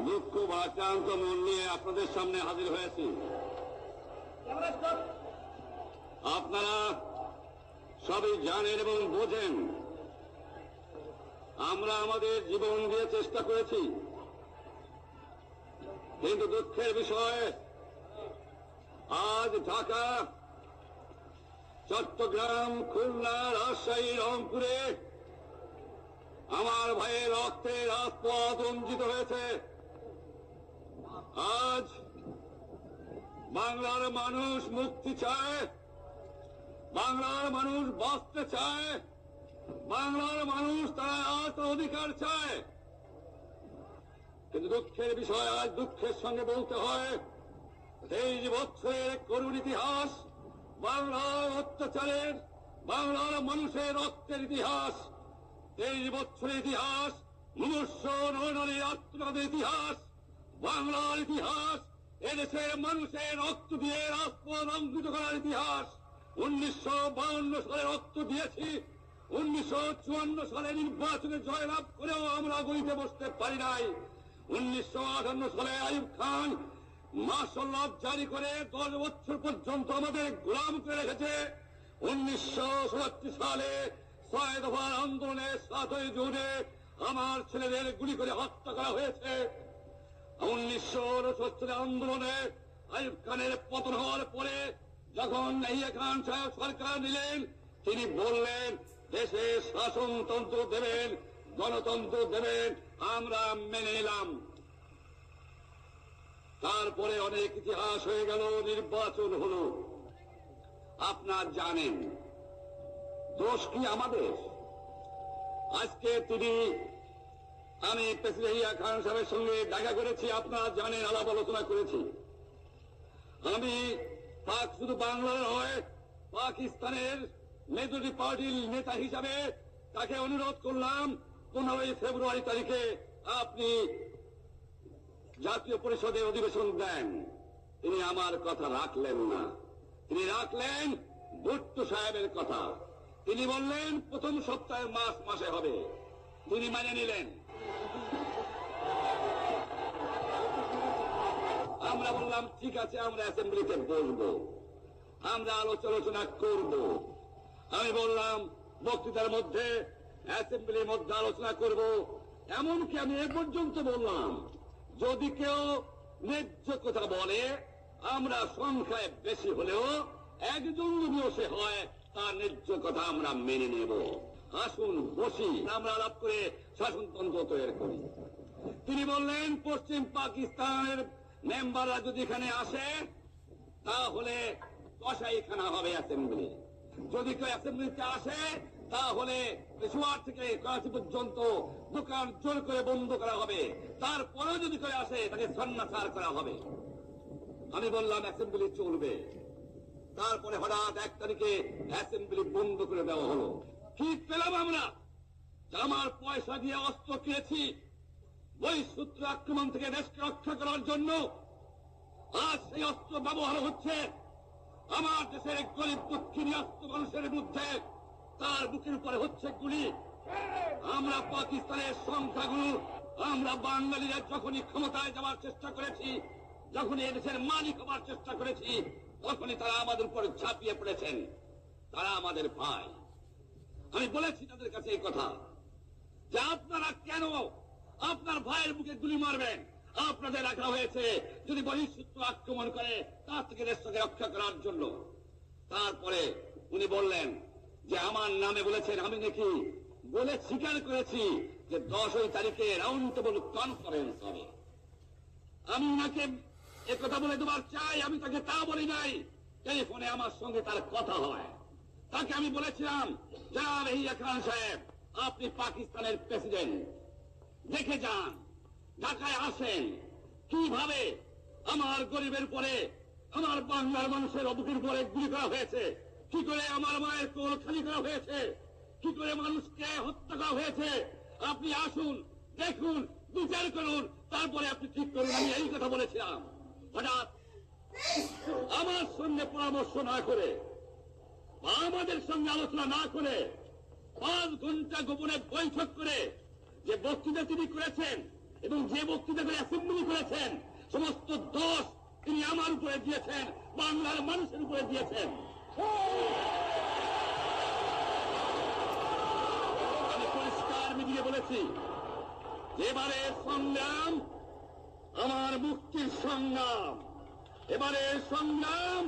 দুঃখ ভাষান্ত মন নিয়ে আপনাদের সামনে হাজির হয়েছি। আপনারা সবই জানেন এবং বোঝেন আমরা আমাদের জীবন দিয়ে চেষ্টা করেছি, কিন্তু দুঃখের বিষয় আজ ঢাকা, চট্টগ্রাম, খুলনা, রাজশাহী, রংপুরে আমার ভাইয়ের রক্তে রাজপথ রঞ্জিত হয়েছে। আজ বাংলার মানুষ মুক্তি চায়, বাংলার মানুষ বাঁচতে চায়, বাংলার মানুষ তারা আজ অধিকার চায়। কিন্তু দুঃখের বিষয় আজ দুঃখের সঙ্গে বলতে হয় 23 বছরের করুণ ইতিহাস, বাংলার অত্যাচারের, বাংলার মানুষের রক্তের ইতিহাস, 23 বছরের ইতিহাস, মুমূর্ষ নরনারীর আত্মনাদের ইতিহাস, বাংলার ইতিহাস, এদেশের মানুষের রক্ত দিয়ে রাজপথ রঞ্জিত করার ইতিহাস। 1952 সালে রক্ত দিয়েছি, 1954 সালে নির্বাচনে জয়লাভ করেও আমরা গলিতে বসতে পারি নাই। 1958 সালে আইয়ুব খান মার্শাল ল জারি করে 10 বছর পর্যন্ত আমাদের গোলাম করে রেখেছে। 1967 সালে 6 দফার আন্দোলনে 7ই জুনে আমার ছেলেদের গুলি করে হত্যা করা হয়েছে। 1969 আন্দোলনে আইয়ুব খানের পতন হওয়ার পরে যখন ইয়াহিয়া খান সাহেব সরকার নিলেন, তিনি বললেন দেশে শাসনতন্ত্র দেবেন, গণতন্ত্র দেবেন, আমরা মেনে নিলাম। তারপরে অনেক ইতিহাস হয়ে গেল, নির্বাচন হলো। আপনারা জানেন দোষ কি আমাদের? আজকে আমি প্রেসিডেন্ট ইয়াহিয়া খান সাহেবের সঙ্গে দেখা করেছি, আপনারা জানেন, আলাপ আলোচনা করেছি। আমি শুধু বাংলার নয়, পাকিস্তানের মেজরিটি পার্টির নেতা হিসাবে তাকে অনুরোধ করলাম 15 ফেব্রুয়ারি তারিখে আপনি জাতীয় পরিষদে অধিবেশন দেন। তিনি আমার কথা রাখলেন না, তিনি রাখলেন ভুট্টো সাহেবের কথা। তিনি বললেন প্রথম সপ্তাহে মাসে হবে, তিনি মানে নিলেন। আমরা বললাম ঠিক আছে, আমরা অ্যাসেম্বলিতে বসবো, আমরা আলোচনা করব। আমি বললাম বক্তৃতার মধ্যে অ্যাসেম্বলির মধ্যে আলোচনা করব। এমনকি আমি এ পর্যন্ত বললাম যদি কেউ ন্যায্য কথা বলে, আমরা সংখ্যায় বেশি হলেও একজন যদি সে হয়, তার ন্যায্য কথা আমরা মেনে নেব। আসুন বসি, আমরা আলাপ করে শাসনতন্ত্র তৈরি করি। তিনি বললেন পশ্চিম পাকিস্তানের মেম্বাররা যদি এখানে আসে তাহলে কসাইখানা হবে অ্যাসেম্বলি। যদি কেউ অ্যাসেম্বলিতে আসে তাহলে পেশোয়ার থেকে করাচি পর্যন্ত দোকান জোর করে বন্ধ করা হবে। তারপরেও যদি কেউ আসে তাকে সন্ন্যাসার করা হবে। আমি বললাম অ্যাসেম্বলি চলবে। তারপরে হঠাৎ 1 তারিখে অ্যাসেম্বলি বন্ধ করে দেওয়া হলো। কি পেলাম আমরা? আমার পয়সা দিয়ে অস্ত্র কিনেছি বহিঃশত্রু আক্রমণ থেকে দেশকে রক্ষা করার জন্য। আজ সেই অস্ত্র ব্যবহার হচ্ছে আমার দেশের গরিব দুঃখী নিহত মানুষের বিরুদ্ধে, তার বুকের উপরে হচ্ছে গুলি। আমরা পাকিস্তানের সংখ্যাগুরু, আমরা বাঙালিরা যখনই ক্ষমতায় যাওয়ার চেষ্টা করেছি, যখনই এদেশের মালিক হবার চেষ্টা করেছি, তখনই তারা আমাদের উপরে ঝাঁপিয়ে পড়েছেন। তারা আমাদের ভাই। আমি বলেছি তাদের কাছে এই কথা যে আপনারা কেন আপনার ভাইয়ের বুকে গুলি মারবেন? আপনাদের রাখা হয়েছে যদি বহিঃশত্রু আক্রমণ করে তার থেকে দেশটাকে রক্ষা করার জন্য। তারপরে উনি বললেন যে আমার নামে বলেছেন, আমি নাকি বলে স্বীকার করেছি যে 10 তারিখে রাউন্ড টেবল কনফারেন্স হবে। আমি ওনাকে একথা বলে দেবার চাই, আমি তাকে তা বলি নাই। টেলিফোনে আমার সঙ্গে তার কথা হয়। তাকে আমি বলেছিলাম জনাব ইয়াহিয়া খান সাহেব, আপনি পাকিস্তানের প্রেসিডেন্ট, দেখে যান, ঢাকায় আসেন কিভাবে আমার গরিবের পরে, আমার বাংলার মানুষের বুকের উপরে গুলি করা হয়েছে, কি করে আমার মায়ের কোল খালি করা হয়েছে, কি করে মানুষকে হত্যা করা হয়েছে। আপনি আসুন, দেখুন, বিচার করুন, তারপরে আপনি ঠিক করুন। আমি এই কথা বলেছিলাম। হঠাৎ আমার সঙ্গে পরামর্শ না করে বা আমাদের সঙ্গে আলোচনা না করে 5 ঘন্টা গোপনে বৈঠক করে যে বক্তৃতা তিনি করেছেন এবং যে বক্তৃতা করে অ্যাসেম্বলি করেছেন, সমস্ত দোষ তিনি আমার উপরে দিয়েছেন, বাংলার মানুষের উপরে দিয়েছেন। আমি পরিষ্কার মিডিয়ে বলেছি, এবারে সংগ্রাম আমার মুক্তির সংগ্রাম, এবারে সংগ্রাম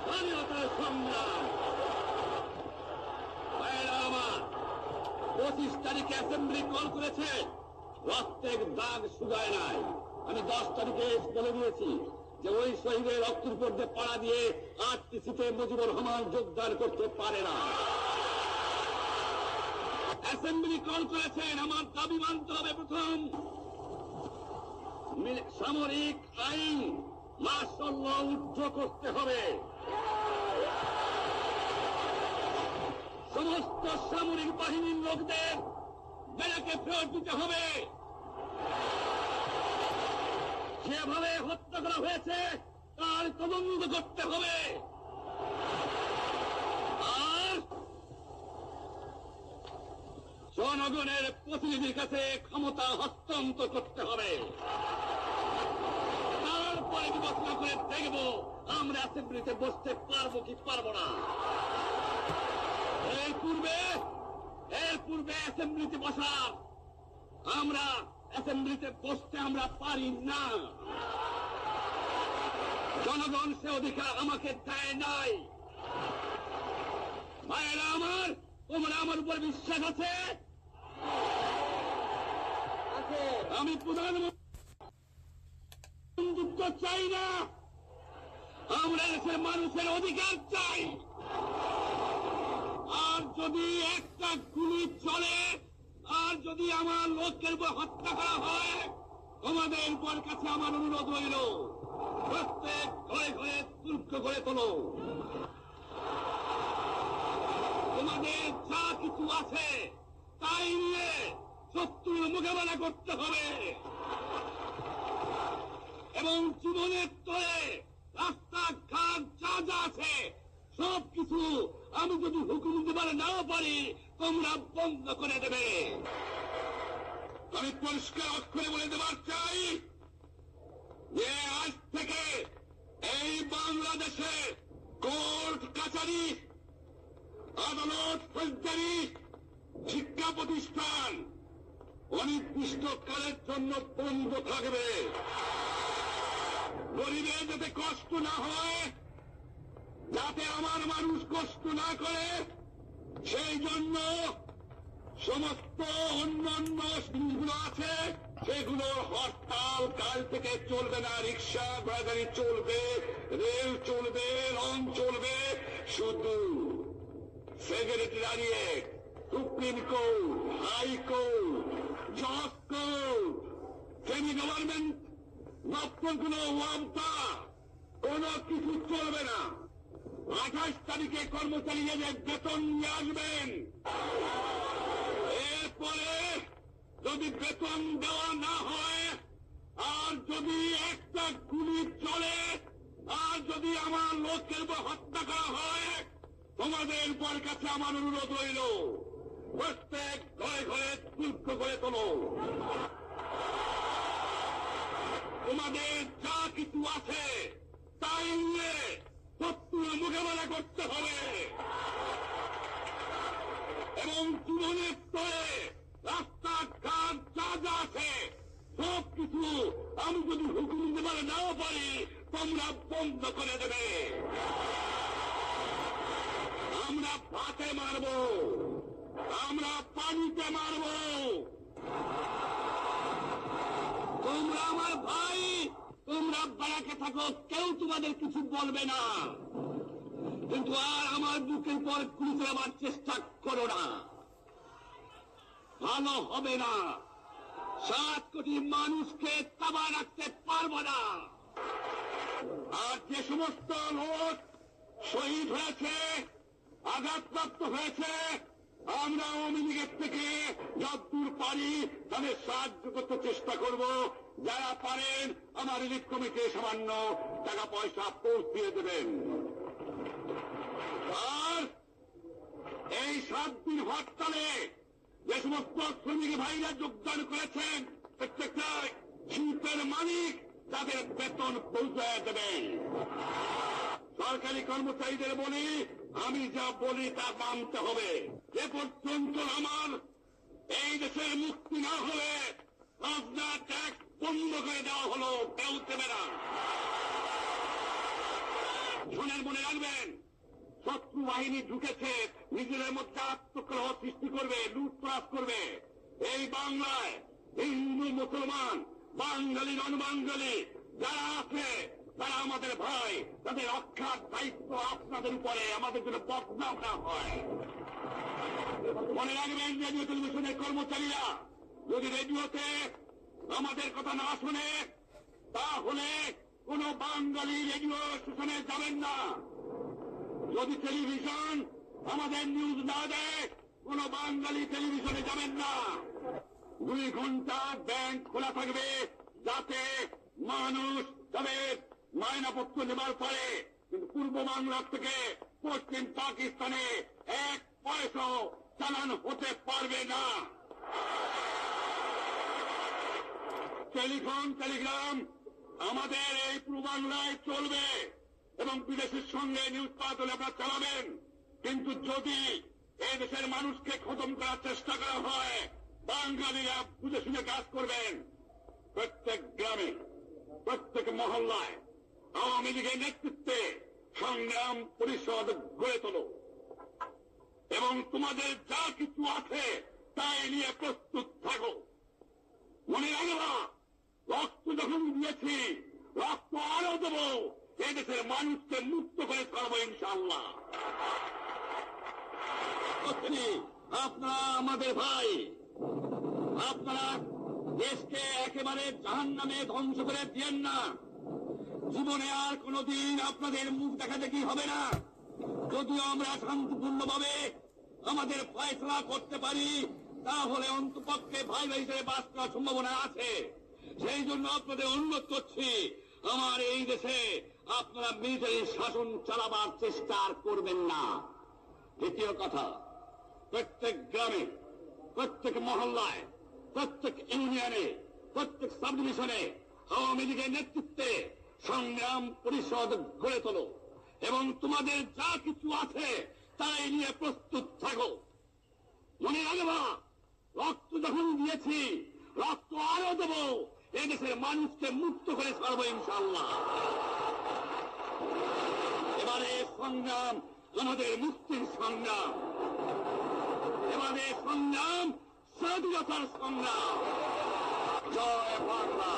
স্বাধীনতার সংগ্রাম। আমার 25 তারিখে অ্যাসেম্বলি কল করেছে, রক্তের দাগ শুকায় নাই। আমি 10 তারিখে বলে দিয়েছি যে ওই শহীদের রক্তের উপর দিয়ে পাড়া দিয়ে 8টি সিটে মুজিবুর রহমান যোগদান করতে পারে না। অ্যাসেম্বলি কল করেছেন, আমার দাবি মানতে হবে। প্রথম সামরিক আইন মার্শাল ল উজ্জ্ব করতে হবে, সমস্ত সামরিক বাহিনীর লোকদের বেড়াকে ফেরত দিতে হবে, যেভাবে হত্যা করা হয়েছে তার তদন্ত করতে হবে, আর জনগণের প্রতিনিধির কাছে ক্ষমতা হস্তান্তর করতে হবে। তারপরে বিবেচনা করে দেখব আমরা অ্যাসেম্বলিতে বসতে পারবো কি পারবো না। এর পূর্বে অ্যাসেম্বলিতে বসার আমরা অ্যাসেম্বলিতে বসতে আমরা পারি না। জনগণ সে অধিকার আমাকে দেয় নাই। ভাইয়েরা আমার, তোমরা আমার উপর বিশ্বাস আছে? আমি প্রধানমন্ত্রী চাই না, আমরা দেশের মানুষের অধিকার চাই। আর যদি একটা গুলি চলে, আর যদি আমার লোকের উপর হত্যা করা হয়, তোমাদের উপর কাছে আমার অনুরোধ রইল, প্রত্যেক ঘরে ঘরে তুর্ক করে তোলো। তোমাদের যা কিছু আছে তাই নিয়ে শত্রুর মোকাবেলা করতে হবে এবং জীবনের তরে রাস্তাঘাট যা যা আছে সবকিছু আমি যদি হুকুম দিতে নাও পারি, তোমরা বন্ধ করে দেবে। আমি পরিষ্কার অক্ষরে বলে দেবার চাই যে আজ থেকে এই বাংলাদেশে কোর্ট কাছারি, আদালত, ফৌজদারি, শিক্ষা প্রতিষ্ঠান অনির্দিষ্টকালের জন্য বন্ধ থাকবে। গরিবের যাতে কষ্ট না হয়, যাতে আমার মানুষ কষ্ট না করে, সেই জন্য সমস্ত অন্যান্য জিনিসগুলো আছে সেগুলো হরতাল কাল থেকে চলবে না। রিক্সা ঘোড়াগাড়ি চলবে, রেল চলবে, লং চলবে, শুধু সেক্রেটারিয়েট, সুপ্রিম কোর্ট, হাইকোর্ট, জজ কোর্ট, সেমি গভর্নমেন্ট দপ্তরগুলো ওয়ামতা কোন কিছু চলবে না। 28 তারিখে কর্মচারীদের বেতন নিয়ে আসবেন। এরপরে যদি বেতন দেওয়া না হয়, আর যদি একটা গুলি চলে, আর যদি আমার লোকের উপর হত্যা করা হয়, তোমাদের উপর কাছে আমার অনুরোধ রইল, প্রত্যেক ঘরে ঘরে তুর্ক করে তোলো। তোমাদের যা কিছু আছে তাই নিয়ে শত্রুর মোকাবেলা করতে হবে এবং জীবনের স্তরে রাস্তাঘাট যা যা আছে সবকিছু আমি যদি হুকুম দিতে নাও পারি, তোমরা বন্ধ করে দেবে। আমরা ভাতে মারব, আমরা পানিতে মারব। তোমরা আমার ভাই, তোমরা বাড়াকে থাকো, কেউ তোমাদের কিছু বলবে না, কিন্তু আর আমার বুকের পর গুলি চালাবার চেষ্টা করো না, ভালো হবে না। 7 কোটি মানুষকে তাবা রাখতে পারবো না। আর যে সমস্ত লোক শহীদ হয়েছে, আঘাতপ্রাপ্ত হয়েছে, আমরা আওয়ামী লীগের থেকে যতদূর পারি তাদের সাহায্য করতে চেষ্টা করব। যারা পারেন আমার রিলিফ কমিটি সামান্য টাকা পয়সা পৌঁছিয়ে দেবেন। আর এই 7 দিন হরতালে যে সমস্ত শ্রমিক ভাইরা যোগদান করেছেন প্রত্যেকটা শিল্পের মালিক তাদের বেতন পৌঁছায় দেবেন। সরকারি কর্মচারীদের বলি, আমি যা বলি তা মানতে হবে। এ পর্যন্ত আমার এই দেশের মুক্তি না হলে খাজনা ট্যাক্স বন্ধ করে দেওয়া হলো, কেউ দেবে না। শোনেন, মনে রাখবেন, শত্রু বাহিনী ঢুকেছে, নিজেদের মধ্যে আত্মকলহ সৃষ্টি করবে, লুটপাট করবে। এই বাংলায় হিন্দু মুসলমান বাঙালি নন বাঙালি যারা আছে তারা আমাদের ভাই, তাদের রক্ষার দায়িত্ব আপনাদের উপরে, আমাদের জন্য বদনাম না হয়। মনে রাখবেন, রেডিও টেলিভিশনের কর্মচারীরা যদি রেডিওতে আমাদের কথা না শুনে তাহলে কোন বাঙালি রেডিও স্টেশনে যাবেন না। যদি টেলিভিশন আমাদের নিউজ না দেয় কোন বাঙালি টেলিভিশনে যাবেন না। 2 ঘন্টা ব্যাংক খোলা থাকবে যাতে মানুষ তাদের মায়নাপত্র নেবার পারে, কিন্তু পূর্ব বাংলার থেকে পশ্চিম পাকিস্তানে 1 পয়সাও চালান হতে পারবে না। টেলিফোন টেলিগ্রাম আমাদের এই পূর্ব বাংলায় চলবে এবং বিদেশের সঙ্গে নিউজ পাওয়া হলে আপনারা চালাবেন। কিন্তু যদি এই দেশের মানুষকে খতম করার চেষ্টা করা হয়, বাঙালিরা বুঝে শুনে কাজ করবেন। প্রত্যেক গ্রামে প্রত্যেক মহল্লায় আওয়ামী লীগের নেতৃত্বে সংগ্রাম পরিষদ গড়ে তোলো এবং তোমাদের যা কিছু আছে তাই নিয়ে প্রস্তুত থাকো। মনে রাখবা, রক্ত যখন দিয়েছি রক্ত আরো দেব, এদেশের মানুষকে মুক্ত করে ছাড়বো ইনশাআল্লাহ। আপনারা আমাদের ভাই, আপনারা দেশকে একেবারে জাহান্নামে ধ্বংস করে দিয়েন না। জীবনে আর কোনদিন আপনাদের মুখ দেখা দেখি হবে না। যদিও আমরা শান্তিপূর্ণভাবে আমাদের ফয়সলা করতে পারি, তাহলে অন্তপক্ষে ভাই ভাই হিসেবে বাস করার সম্ভাবনা আছে। সেই জন্য আপনাদের অনুরোধ করছি, আমার এই দেশে আপনারা মিলিটারি শাসন চালাবার চেষ্টা আর করবেন না। দ্বিতীয় কথা, প্রত্যেক গ্রামে প্রত্যেক মহল্লায় প্রত্যেক ইউনিয়নে প্রত্যেক সাব ডিভিশনে আওয়ামী লীগের নেতৃত্বে সংগ্রাম পরিষদ গড়ে তোলো এবং তোমাদের যা কিছু আছে তাই নিয়ে প্রস্তুত থাকো। মনে রাখবা, রক্ত যখন দিয়েছি রক্ত আরো দেব, এদেশের মানুষকে মুক্ত করে ছাড়বো ইনশাআল্লাহ। এবারে সংগ্রাম আমাদের মুক্তির সংগ্রাম, এবারে সংগ্রাম স্বাধীনতার সংগ্রাম। জয় বাংলা।